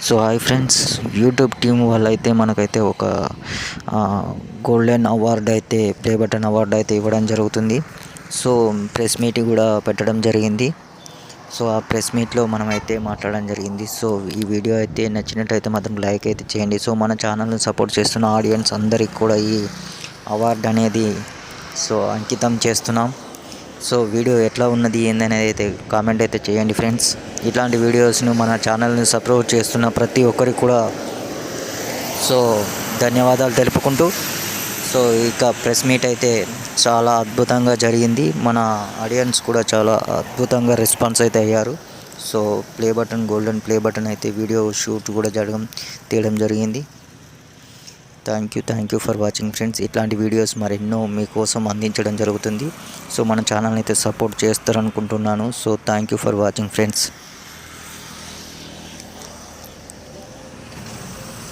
So hi friends, YouTube team వాళ్ళైతే మనకైతే ఒక గోల్డెన్ అవార్డు అయితే ప్లే బటన్ అవార్డు అయితే ఇవ్వడం జరుగుతుంది. సో ప్రెస్ మీట్ కూడా పెట్టడం జరిగింది. సో ఆ ప్రెస్ మీట్లో మనమైతే మాట్లాడడం జరిగింది. సో ఈ వీడియో అయితే నచ్చినట్టయితే మాత్రం లైక్ అయితే చేయండి. సో మన ఛానల్ని సపోర్ట్ చేస్తున్న ఆడియన్స్ అందరికి కూడా ఈ అవార్డు అనేది అంకితం చేస్తున్నాం. సో వీడియో ఎట్లా ఉన్నది ఏందనేది అయితే కామెంట్ అయితే చేయండి ఫ్రెండ్స్. ఇట్లాంటి వీడియోస్ను మన ఛానల్ని సపోర్ట్ చేస్తున్న ప్రతి ఒక్కరికి కూడా ధన్యవాదాలు తెలుపుకుంటూ ఇక ప్రెస్ మీట్ అయితే చాలా అద్భుతంగా జరిగింది. మన ఆడియన్స్ కూడా చాలా అద్భుతంగా రెస్పాన్స్ అయితే అయ్యారు. సో గోల్డెన్ ప్లే బటన్ అయితే వీడియో షూట్ కూడా తీయడం జరిగింది. Thank you for watching friends. ఇట్లాంటి వీడియోస్ మరెన్నో మీకోసం అందించడం జరుగుతుంది. సో మన ఛానల్ని అయితే సపోర్ట్ చేస్తారనుకుంటున్నాను. So thank you for watching friends.